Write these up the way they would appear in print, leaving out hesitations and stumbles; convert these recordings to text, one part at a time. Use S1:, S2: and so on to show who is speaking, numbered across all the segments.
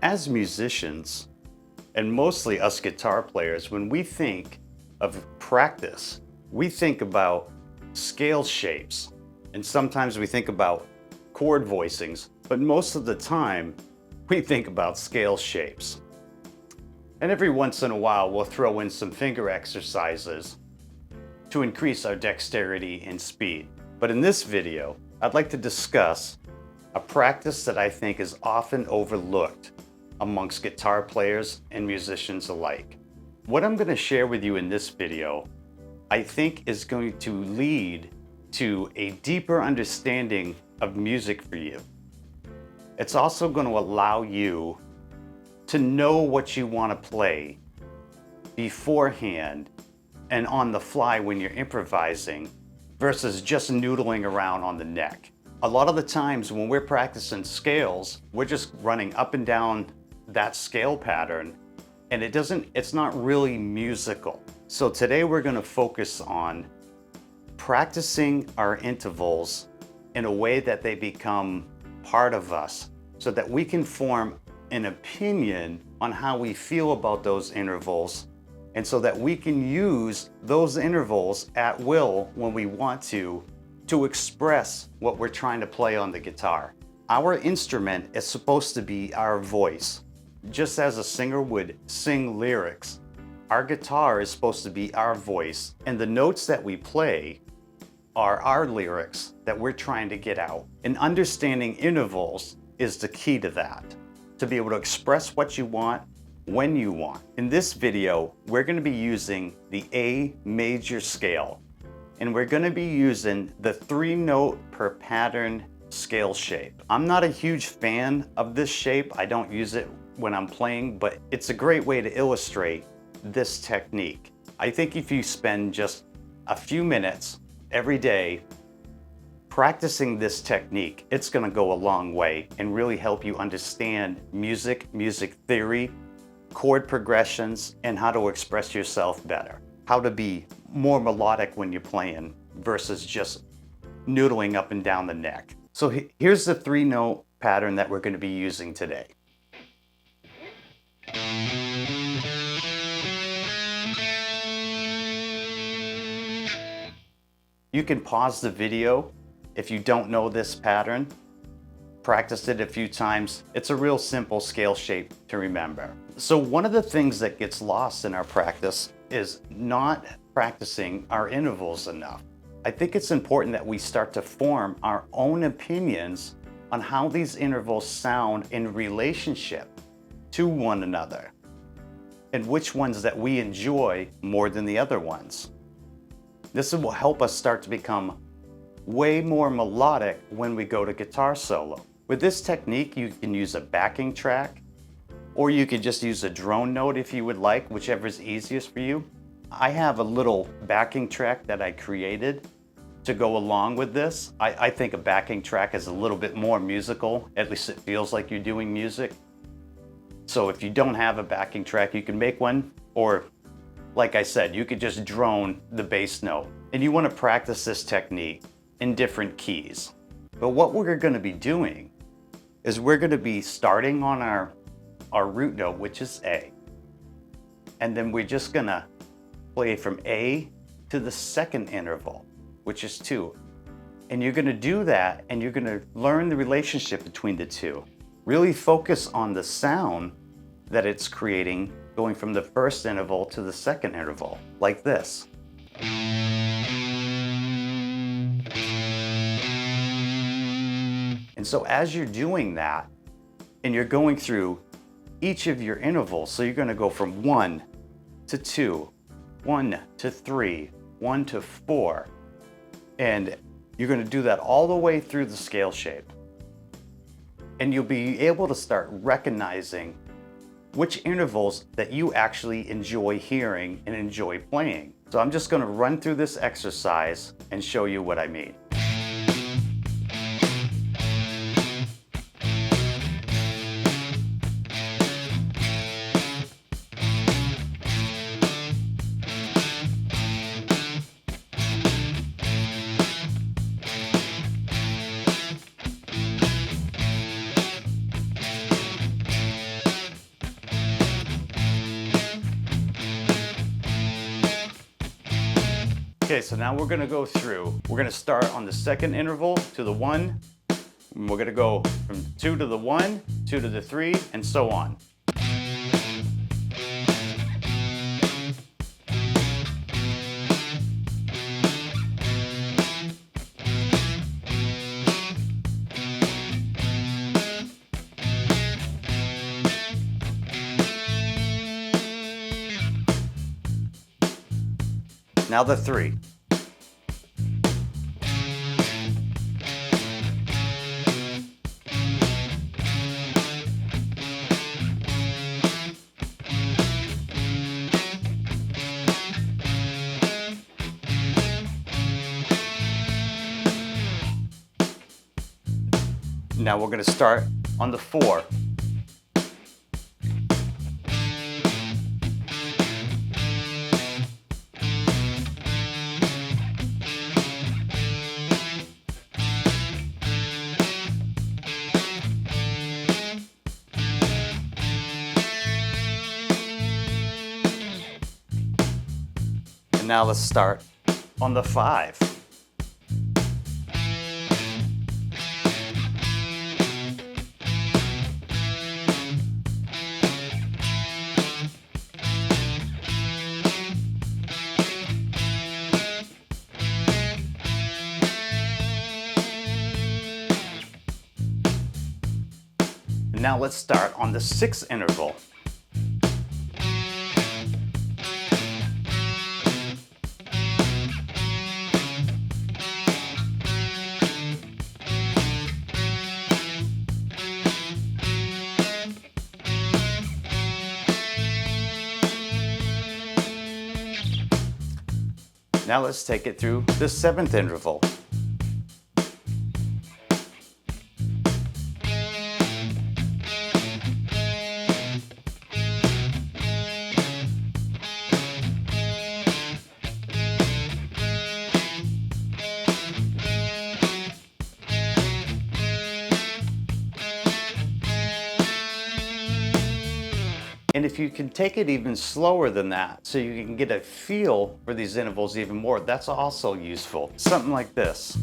S1: As musicians, and mostly us guitar players, when we think of practice, we think about scale shapes, and sometimes we think about chord voicings, but most of the time we think about scale shapes. And every once in a while we'll throw in some finger exercises to increase our dexterity and speed. But in this video, I'd like to discuss a practice that I think is often overlooked amongst guitar players and musicians alike. What I'm going to share with you in this video, I think is going to lead to a deeper understanding of music for you. It's also going to allow you to know what you want to play beforehand and on the fly when you're improvising versus just noodling around on the neck. A lot of the times when we're practicing scales, we're just running up and down that scale pattern, and it's not really musical. So today we're going to focus on practicing our intervals in a way that they become part of us so that we can form an opinion on how we feel about those intervals, and so that we can use those intervals at will when we want to express what we're trying to play on the guitar. Our instrument is supposed to be our voice. Just as a singer would sing lyrics, our guitar is supposed to be our voice, and the notes that we play are our lyrics that we're trying to get out. And understanding intervals is the key to that, to be able to express what you want when you want. In this video, we're going to be using the A major scale, and we're going to be using the 3-note per pattern scale shape. I'm not a huge fan of this shape. I don't use it when I'm playing, but it's a great way to illustrate this technique. I think if you spend just a few minutes every day practicing this technique, it's going to go a long way and really help you understand music theory, chord progressions, and how to express yourself better. How to be more melodic when you're playing versus just noodling up and down the neck. So here's the 3-note pattern that we're going to be using today. You can pause the video if you don't know this pattern. Practice it a few times. It's a real simple scale shape to remember. So one of the things that gets lost in our practice is not practicing our intervals enough. I think it's important that we start to form our own opinions on how these intervals sound in relationship to one another, and which ones that we enjoy more than the other ones. This will help us start to become way more melodic when we go to guitar solo. With this technique, you can use a backing track, or you could just use a drone note if you would like, whichever is easiest for you. I have a little backing track that I created to go along with this. I think a backing track is a little bit more musical, at least it feels like you're doing music. So if you don't have a backing track, you can make one, or like I said, you could just drone the bass note. And you want to practice this technique in different keys. But what we're going to be doing is we're going to be starting on our root note, which is A. And then we're just going to play from A to the second interval, which is 2. And you're going to do that, and you're going to learn the relationship between the two. Really focus on the sound that it's creating going from the first interval to the second interval, like this. And so as you're doing that, and you're going through each of your intervals, so you're going to go from 1 to 2, 1 to 3, 1 to 4, and you're going to do that all the way through the scale shape. And you'll be able to start recognizing which intervals that you actually enjoy hearing and enjoy playing. So I'm just going to run through this exercise and show you what I mean. Okay, so now we're gonna go through. We're gonna start on the second interval to the 1. And we're gonna go from 2 to the 1, 2 to the 3, and so on. Now the 3. Now we're going to start on the 4. And now let's start on the 5. Now let's start on the 6th interval. Now let's take it through the 7th interval. And if you can take it even slower than that, so you can get a feel for these intervals even more, that's also useful. Something like this.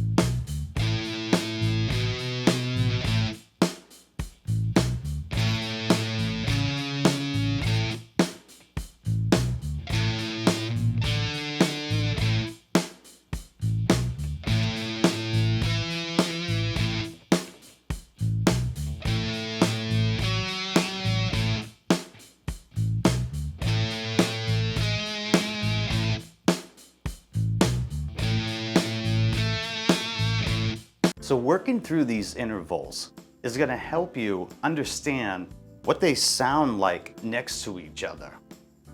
S1: So working through these intervals is going to help you understand what they sound like next to each other.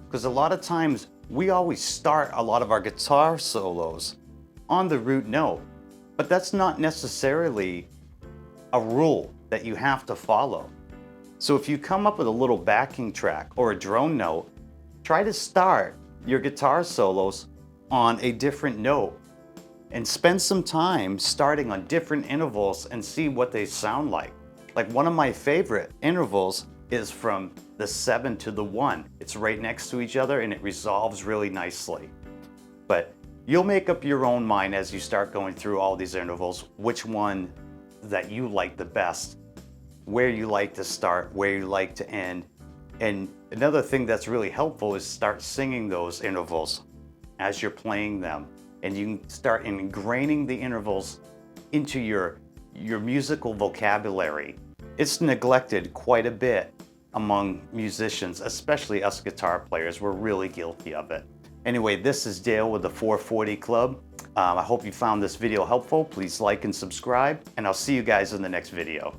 S1: Because a lot of times we always start a lot of our guitar solos on the root note, but that's not necessarily a rule that you have to follow. So if you come up with a little backing track or a drone note, try to start your guitar solos on a different note and spend some time starting on different intervals and see what they sound like. Like one of my favorite intervals is from the 7 to the 1. It's right next to each other and it resolves really nicely. But you'll make up your own mind as you start going through all these intervals, which one that you like the best, where you like to start, where you like to end. And another thing that's really helpful is start singing those intervals as you're playing them. And you can start ingraining the intervals into your musical vocabulary. It's neglected quite a bit among musicians, especially us guitar players. We're really guilty of it. Anyway, this is Dale with the 440 Club. I hope you found this video helpful. Please like and subscribe, and I'll see you guys in the next video.